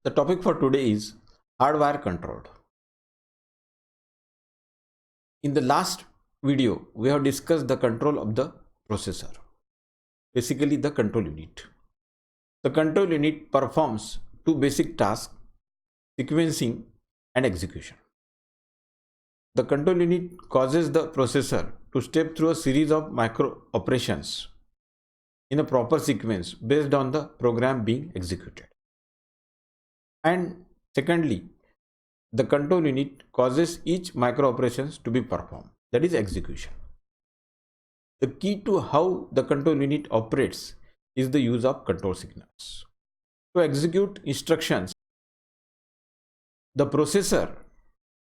The topic for today is hardware controlled. In the last video, we have discussed the control of the processor, basically the control unit. The control unit performs two basic tasks: sequencing and execution. The control unit causes the processor to step through a series of micro operations in a proper sequence based on the program being executed. And secondly, the control unit causes each micro operations to be performed, that is execution. The key to how the control unit operates is the use of control signals. To execute instructions, the processor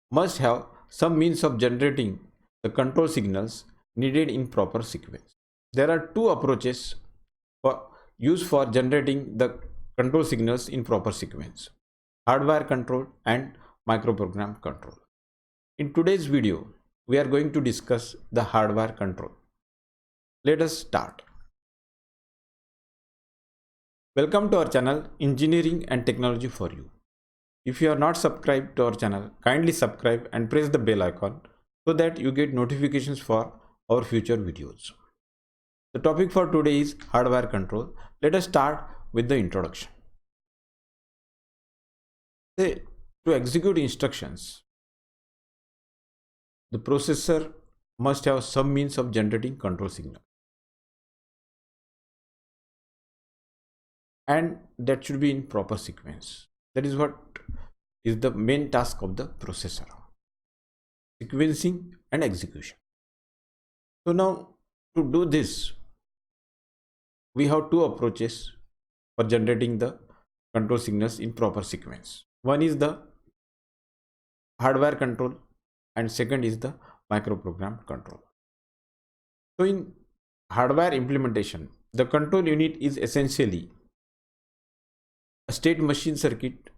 must have some means of generating the control signals needed in proper sequence. There are two approaches used for generating the control signals in proper sequence: hardware control and microprogram control. In today's video, we are going to discuss the hardware control. Let us start. Welcome to our channel Engineering and Technology for You. If you are not subscribed to our channel, kindly subscribe and press the bell icon so that you get notifications for our future videos. The topic for today is hardware control. Let us start with the introduction. To execute instructions, the processor must have some means of generating control signal, and that should be in proper sequence. That is what is the main task of the processor: sequencing and execution. So now, to do this, we have two approaches for generating the control signals in proper sequence. One is the hardware control and second is the microprogram control. So in hardware implementation, the control unit is essentially a state machine circuit,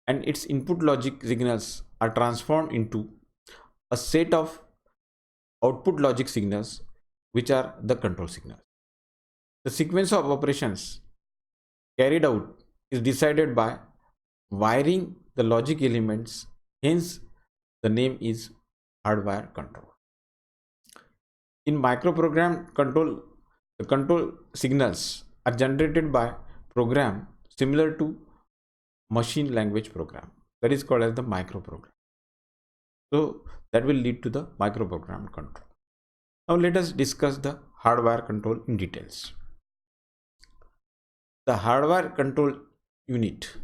and its input logic signals are transformed into a set of output logic signals, which are the control signals. The sequence of operations carried out is decided by wiring the logic elements, hence the name is hardware control. In microprogram control, the control signals are generated by program similar to machine language program, that is called as the microprogram. So that will lead to the microprogram control. Now let us discuss the hardware control in details. The hardware control unit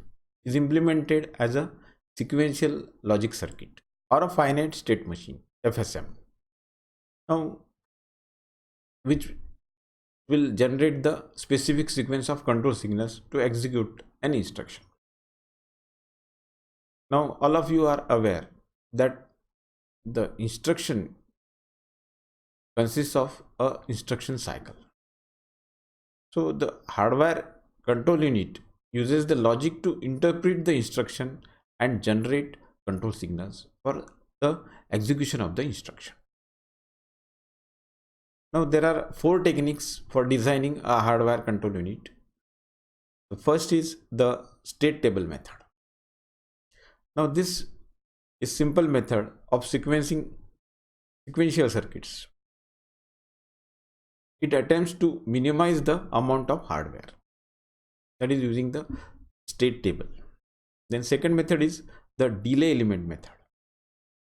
is implemented as a sequential logic circuit or a finite state machine, FSM. Now, which will generate the specific sequence of control signals to execute an instruction. Now, all of you are aware that the instruction consists of an instruction cycle. So the hardware control unit uses the logic to interpret the instruction and generate control signals for the execution of the instruction. Now there are four techniques for designing a hardware control unit. The first is the state table method. Now this is simple method of sequencing sequential circuits. It attempts to minimize the amount of hardware, that is using the state table. Then second method is the delay element method.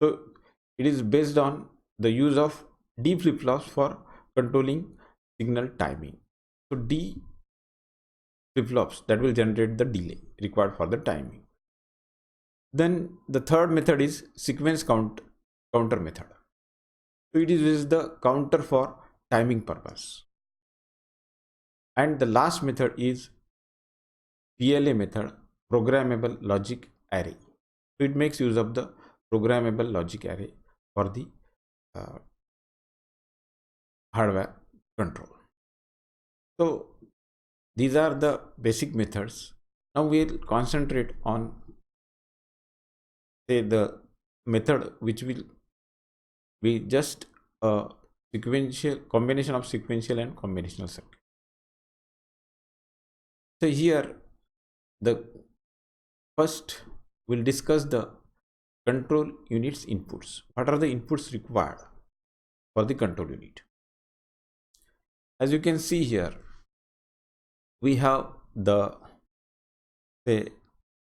So it is based on the use of D flip-flops for controlling signal timing. So D flip-flops that will generate the delay required for the timing. Then the third method is sequence counter method. So it uses the counter for timing purpose. And the last method is PLA method, programmable logic array. So it makes use of the programmable logic array for the hardware control. So these are the basic methods. Now we'll concentrate on, say, the method which will be just a sequential combination of sequential and combinational circuit. So here the First, we'll discuss the control unit's inputs. What are the inputs required for the control unit? As you can see here, we have the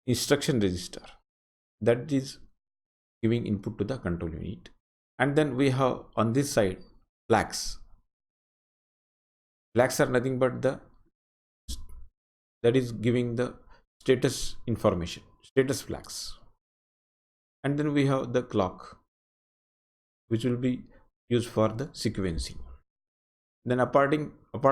instruction register that is giving input to the control unit, and then we have on this side flags. Flags are nothing but that is giving the status information, status flags. And then we have the clock, which will be used for the sequencing. Then apart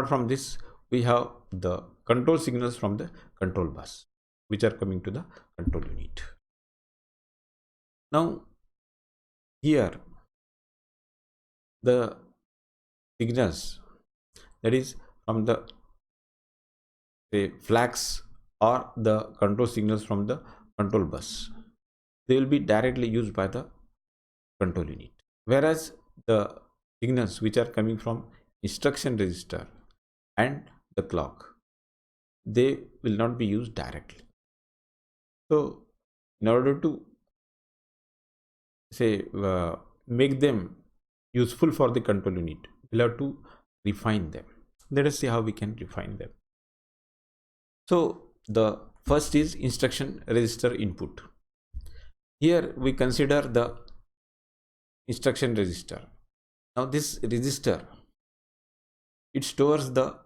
from this, we have the control signals from the control bus, which are coming to the control unit. Now here the signals, that is from the flags or the control signals from the control bus, they will be directly used by the control unit, whereas the signals which are coming from instruction register and the clock, they will not be used directly. So in order to make them useful for the control unit, we'll have to refine them. Let us see how we can refine them. So the first is instruction register input. Here we consider the instruction register. Now this register, it stores the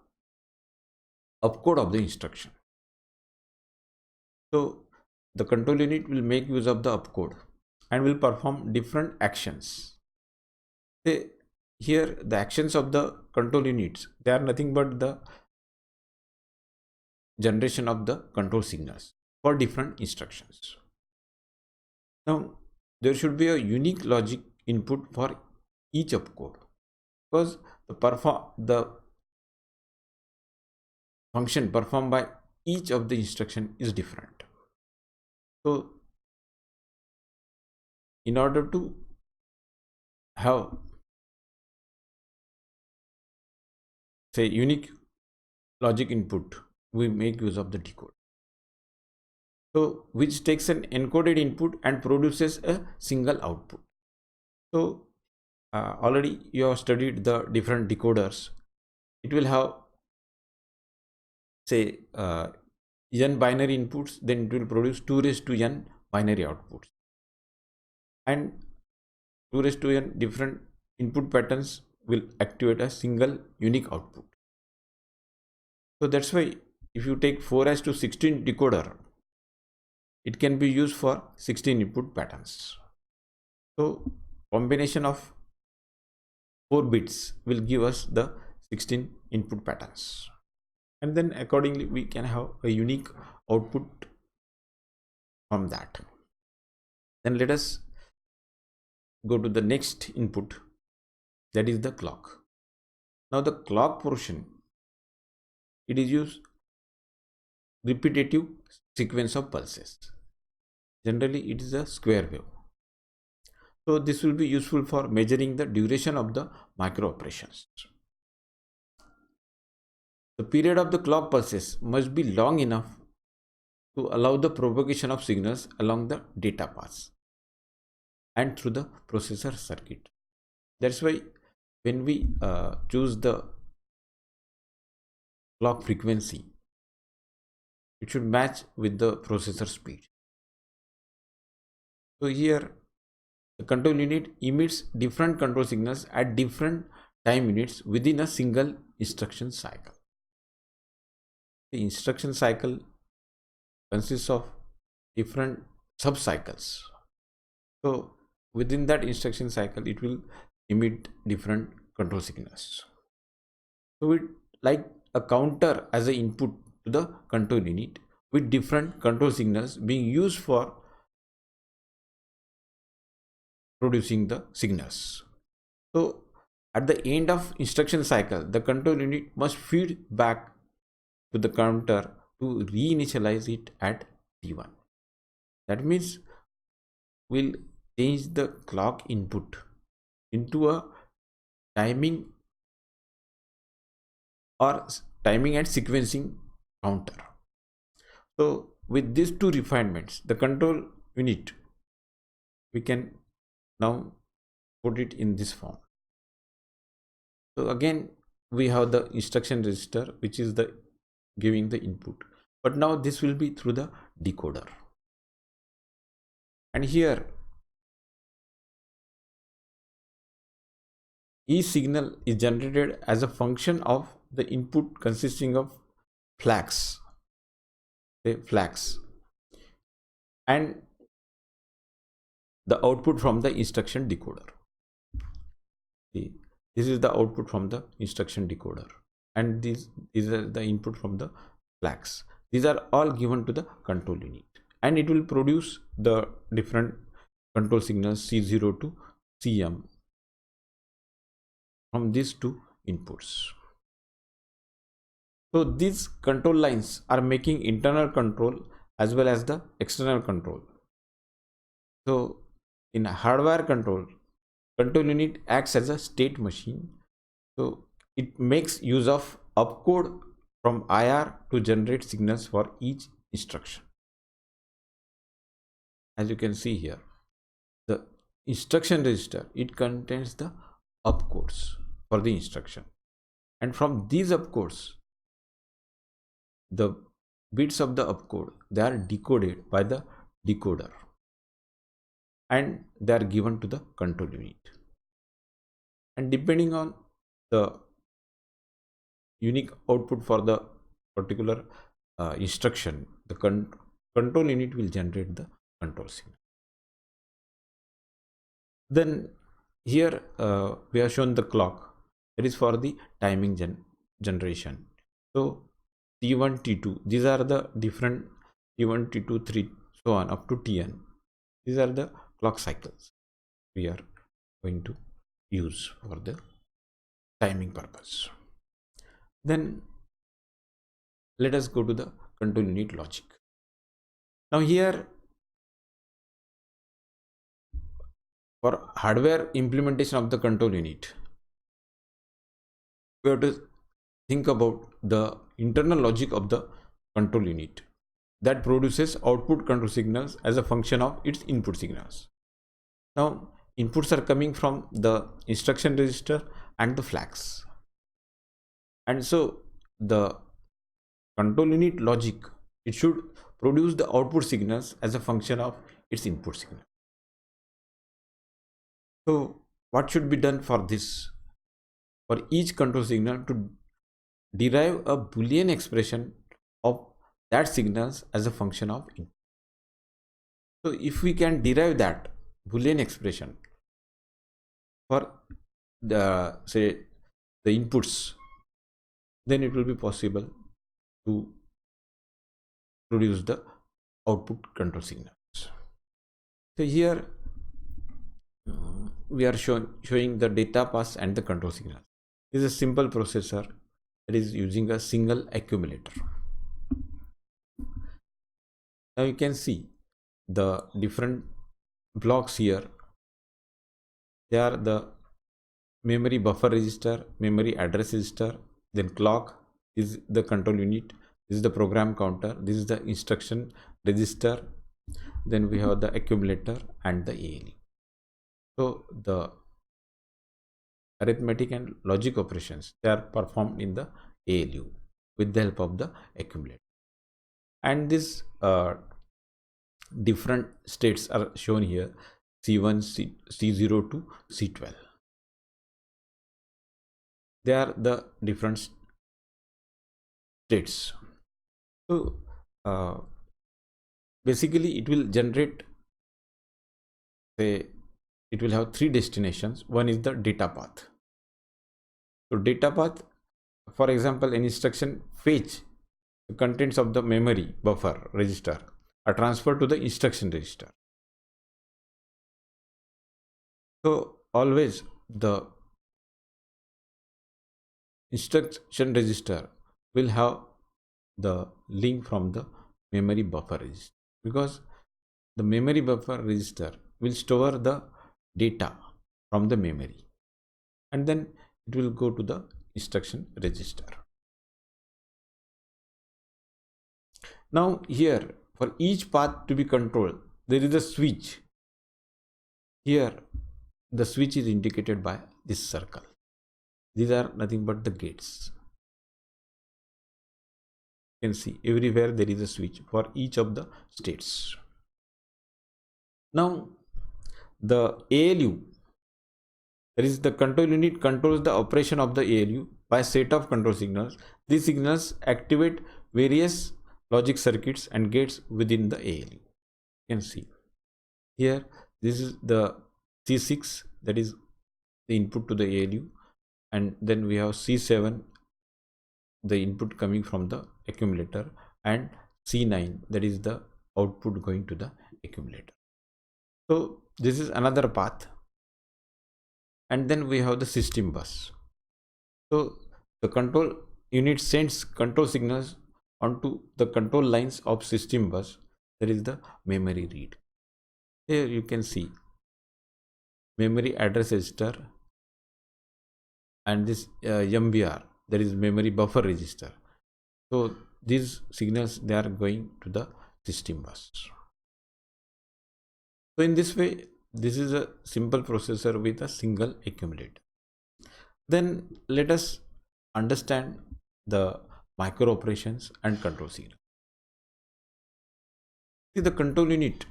opcode of the instruction. So the control unit will make use of the opcode and will perform different actions. Here the actions of the control units, they are nothing but the generation of the control signals for different instructions. Now there should be a unique logic input for each opcode, because the function performed by each of the instruction is different. So in order to have unique logic input, we make use of the decode, so which takes an encoded input and produces a single output. So already you have studied the different decoders. It will have n binary inputs, then it will produce 2 raised to n binary outputs, and 2 raised to n different input patterns will activate a single unique output. So that's why if you take 4:16 decoder, it can be used for 16 input patterns. So combination of 4 bits will give us the 16 input patterns, and then accordingly we can have a unique output from that. Then let us go to the next input, that is the clock. Now the clock portion, it is used repetitive sequence of pulses. Generally it is a square wave. So this will be useful for measuring the duration of the micro operations. The period of the clock pulses must be long enough to allow the propagation of signals along the data paths and through the processor circuit. That's why when we choose the clock frequency, it should match with the processor speed. So here the control unit emits different control signals at different time units within a single instruction cycle. The instruction cycle consists of different sub-cycles. So within that instruction cycle, it will emit different control signals. So we like a counter as an input to the control unit, with different control signals being used for producing the signals. So at the end of instruction cycle, the control unit must feed back to the counter to reinitialize it at T1. That means we'll change the clock input into a timing and sequencing counter. So with these two refinements, the control unit, we can now put it in this form. So again, we have the instruction register, which is the giving the input, but now this will be through the decoder. And here each signal is generated as a function of the input consisting of flags, and the output from the instruction decoder. See, this is the output from the instruction decoder, and these are the input from the flags. These are all given to the control unit, and it will produce the different control signals C0 to CM from these two inputs. So these control lines are making internal control as well as the external control. So in hardware control unit acts as a state machine. So it makes use of opcode from IR to generate signals for each instruction. As you can see here, the instruction register, it contains the opcodes for the instruction, and from these opcodes, the bits of the opcode, they are decoded by the decoder and they are given to the control unit. And depending on the unique output for the particular instruction, the control unit will generate the control signal. Then here we have shown the clock. That is for the timing generation. So T1, T2, these are the different T1, T2, 3, so on up to Tn. These are the clock cycles we are going to use for the timing purpose. Then let us go to the control unit logic. Now here, for hardware implementation of the control unit, we have to think about the internal logic of the control unit that produces output control signals as a function of its input signals. Now inputs are coming from the instruction register and the flags, and so the control unit logic, it should produce the output signals as a function of its input signal. So what should be done for this? For each control signal to derive a Boolean expression of that signals as a function of input. So if we can derive that Boolean expression for the, say, the inputs, then it will be possible to produce the output control signals. So here we are showing the data pass and the control signal. This is a simple processor that is using a single accumulator. Now you can see the different blocks here. They are the memory buffer register, memory address register, then clock is the control unit, this is the program counter, this is the instruction register, then we have the accumulator and the ALE. So the arithmetic and logic operations, they are performed in the ALU with the help of the accumulator. And these different states are shown here, C1, C0 to C12. They are the different states. So basically it will generate, say, it will have three destinations. One is the data path. So data path, for example, an instruction fetch the contents of the memory buffer register are transferred to the instruction register. So always the instruction register will have the link from the memory buffer register, because the memory buffer register will store the data from the memory, and then it will go to the instruction register. Now here for each path to be controlled, there is a switch. Here, the switch is indicated by this circle. These are nothing but the gates. You can see everywhere there is a switch for each of the states. Now, the ALU, that is the control unit, controls the operation of the ALU by a set of control signals. These signals activate various logic circuits and gates within the ALU. You can see here, this is the C6, that is the input to the ALU, and then we have C7, the input coming from the accumulator, and C9, that is the output going to the accumulator. So this is another path. And then we have the system bus. So the control unit sends control signals onto the control lines of system bus, that is the memory read. Here you can see memory address register and this MBR, that is memory buffer register. So these signals, they are going to the system bus. So in this way, this is a simple processor with a single accumulator. Then let us understand the micro operations and control signal. See, the control unit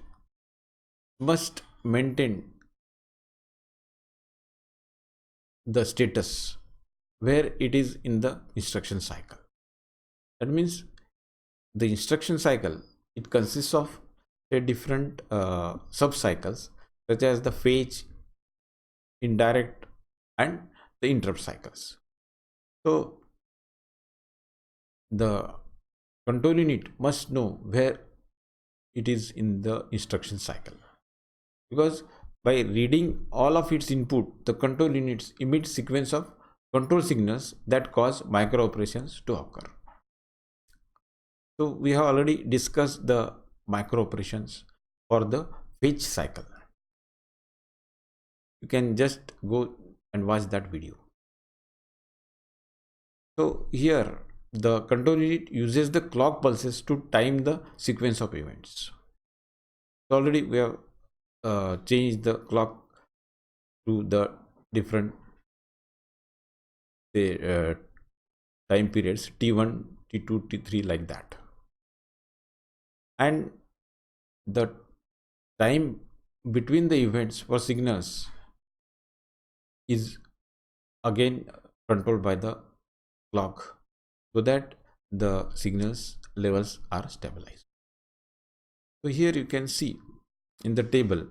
must maintain the status where it is in the instruction cycle. That means the instruction cycle, it consists of different sub cycles such as the fetch, indirect, and the interrupt cycles. So the control unit must know where it is in the instruction cycle, because by reading all of its input, the control units emit sequence of control signals that cause micro operations to occur. So we have already discussed the micro operations for the fetch cycle. You can just go and watch that video. So here the control unit uses the clock pulses to time the sequence of events. So already we have changed the clock to the different time periods, T1, T2, T3, like that. And the time between the events for signals is again controlled by the clock, so that the signals levels are stabilized. So here you can see in the table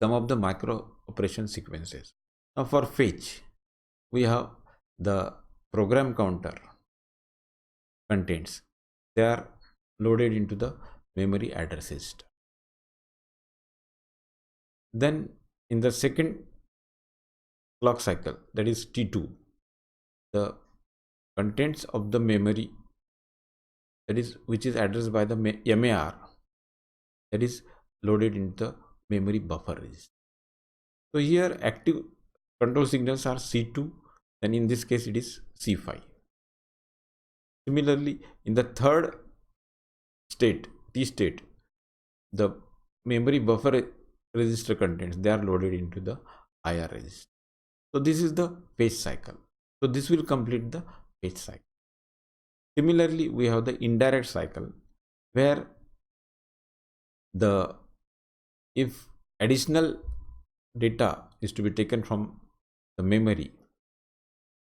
some of the micro operation sequences. Now for fetch, we have the program counter contents. They are loaded into the memory address register. Then in the second clock cycle, that is T2, the contents of the memory, that is which is addressed by the MAR, that is loaded into the memory buffer register. So here active control signals are C2, then in this case it is C5. Similarly, in the third state, T state, the memory buffer register contents, they are loaded into the IR register. So this is the fetch cycle. So this will complete the fetch cycle. Similarly, we have the indirect cycle, where if additional data is to be taken from the memory,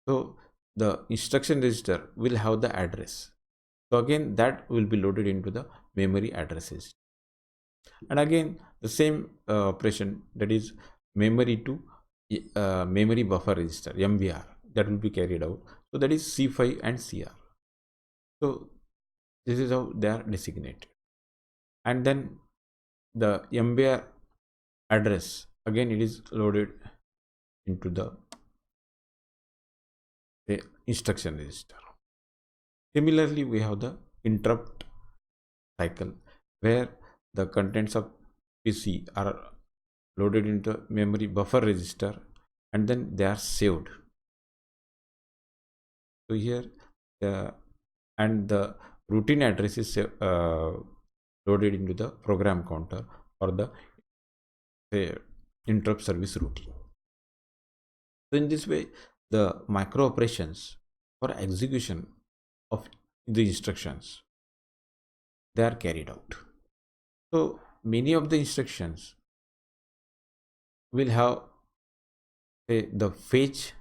so the instruction register will have the address. So again, that will be loaded into the memory addresses. And again, the same operation, that is memory to memory buffer register, MBR, that will be carried out. So that is C5 and CR. So this is how they are designated. And then the MBR address, again it is loaded into the instruction register. Similarly, we have the interrupt cycle, where the contents of PC are loaded into memory buffer register and then they are saved. So here and the routine address is loaded into the program counter or the interrupt service routine. So in this way, the micro operations for execution of the instructions, they are carried out. So many of the instructions will have the fetch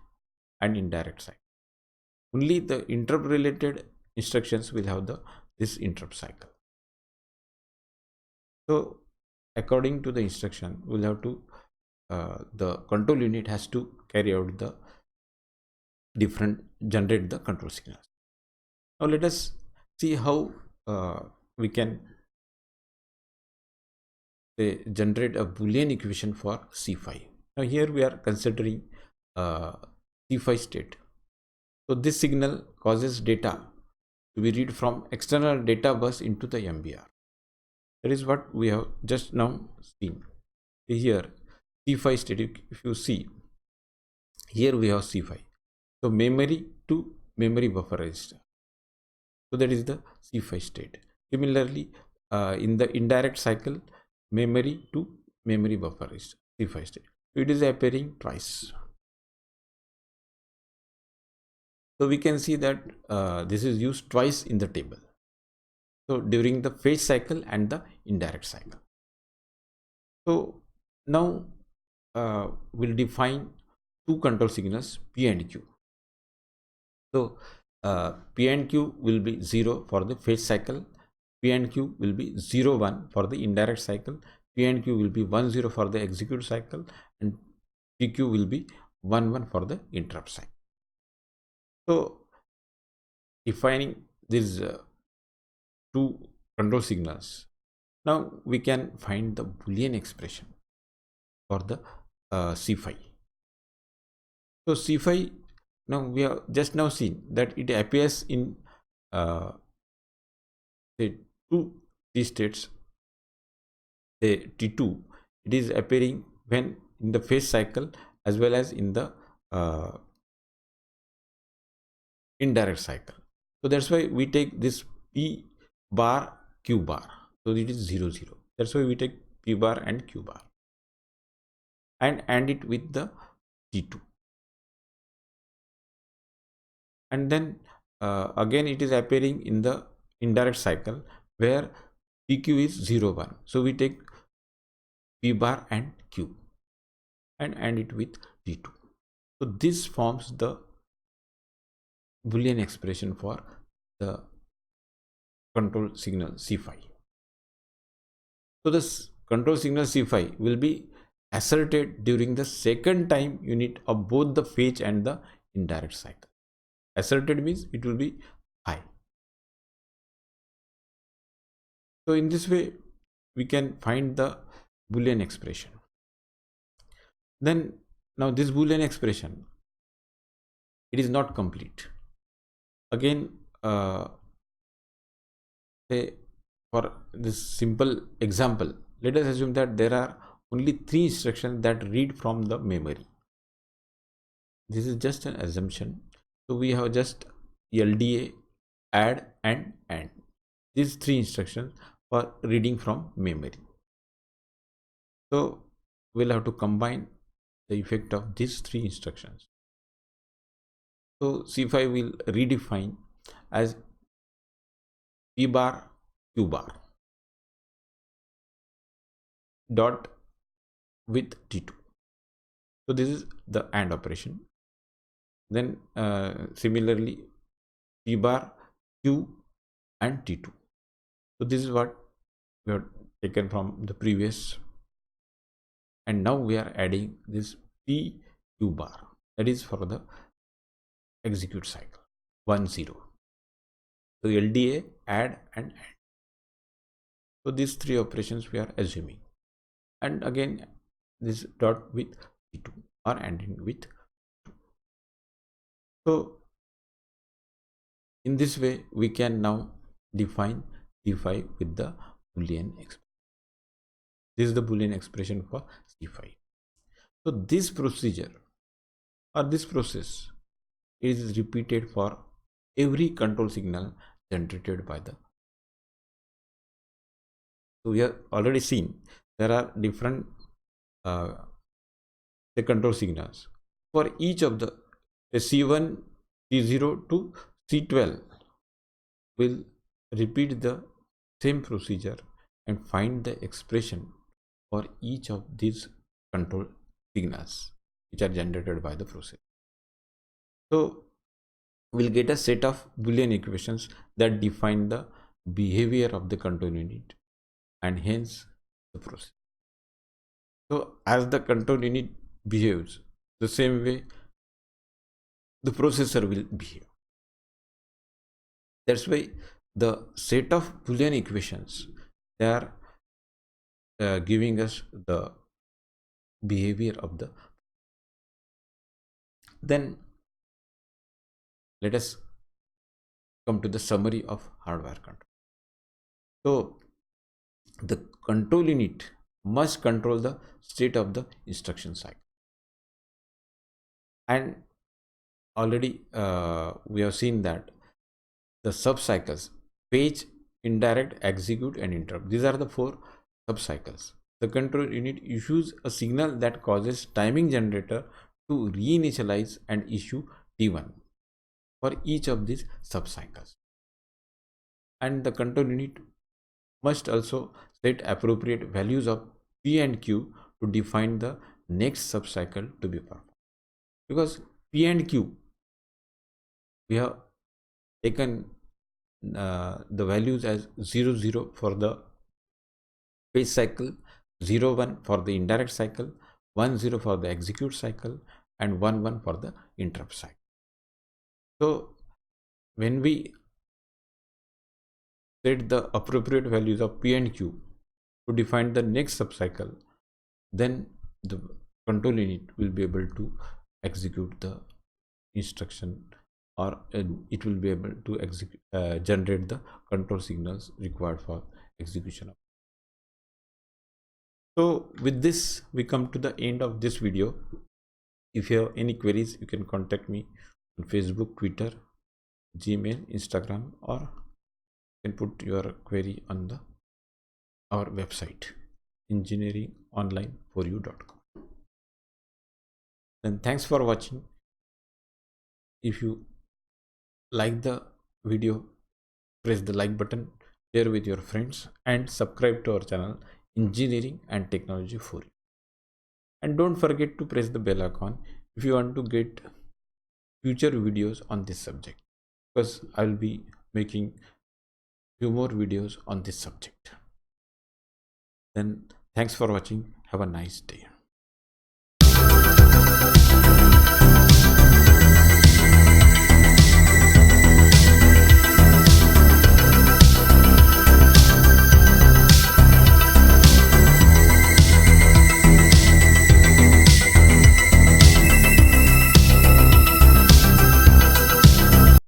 and indirect cycle. Only the interrupt related instructions will have this interrupt cycle. So according to the instruction, we'll have to the control unit has to carry out the generate the control signals. Now let us see how we can generate a Boolean equation for C5. Now here we are considering C5 state. So this signal causes data to be read from external data bus into the MBR. That is what we have just now seen. Here C5 state, if you see, here we have C5. So memory to memory buffer register. So that is the C5 state. Similarly, in the indirect cycle, memory to memory buffer register, C5 state. So it is appearing twice. So we can see that this is used twice in the table. So during the fetch cycle and the indirect cycle. So now we'll define two control signals P and Q. So P and Q will be 0 for the fetch cycle, P and Q will be 0 1 for the indirect cycle, P and Q will be 1 0 for the execute cycle, and PQ will be 1 1 for the interrupt cycle. So defining these two control signals, now we can find the Boolean expression for the C5. So C5, now we have just now seen that it appears in say two T states. Say T2, it is appearing when in the phase cycle as well as in the indirect cycle. So that's why we take this P bar Q bar. So it is 0 0. That's why we take P bar and Q bar and AND it with the T2. And then again it is appearing in the indirect cycle where PQ is 0 1. So we take P bar and Q and AND it with T2. So this forms the Boolean expression for the control signal C5. So this control signal C5 will be asserted during the second time unit of both the fetch and the indirect cycle. Asserted means it will be high. So in this way we can find the Boolean expression. Then now this Boolean expression, it is not complete. Again say for this simple example, let us assume that there are only 3 instructions that read from the memory. This is just an assumption. So we have just LDA, add and AND. These 3 instructions for reading from memory. So we'll have to combine the effect of these 3 instructions. So C5 will redefine as P bar Q bar dot with T2. So this is the AND operation. Then similarly P bar Q and T2. So this is what we have taken from the previous, and now we are adding this P Q bar, that is for the execute cycle 1 0. So LDA, add and AND. So these 3 operations we are assuming, and again this dot with T2 or ANDing with 2. So in this way we can now define C5 with the Boolean expression. This is the Boolean expression for C5. So this procedure or this process is repeated for every control signal generated by the So we have already seen there are different the control signals for each of the C1, C0 to C12. Will repeat the same procedure and find the expression for each of these control signals which are generated by the processor. So we'll get a set of Boolean equations that define the behavior of the control unit and hence the process. So as the control unit behaves, the same way the processor will behave. That's why the set of Boolean equations, they are giving us the behavior of the. Then let us come to the summary of hardware control. So the control unit must control the state of the instruction cycle, and already we have seen that the sub-cycles: fetch, indirect, execute and interrupt. These are the 4 sub-cycles. The control unit issues a signal that causes timing generator to reinitialize and issue T1 for each of these sub-cycles. And the control unit must also set appropriate values of P and Q to define the next sub-cycle to be performed. Because P and Q, we have taken the values as 0, 0 for the fetch cycle, 0, 1 for the indirect cycle, 1, 0 for the execute cycle, and 1, 1 for the interrupt cycle. So when we set the appropriate values of P and Q to define the next subcycle, then the control unit will be able to execute the instruction, or it will be able to execute generate the control signals required for execution. So with this we come to the end of this video. If you have any queries, you can contact me on Facebook, Twitter, Gmail, Instagram, or you can put your query on our website engineeringonline4u.com. Then thanks for watching. If you like the video, press the like button, share with your friends, and subscribe to our channel Engineering and Technology for You. And don't forget to press the bell icon if you want to get future videos on this subject, because I will be making few more videos on this subject. Then thanks for watching. Have a nice day.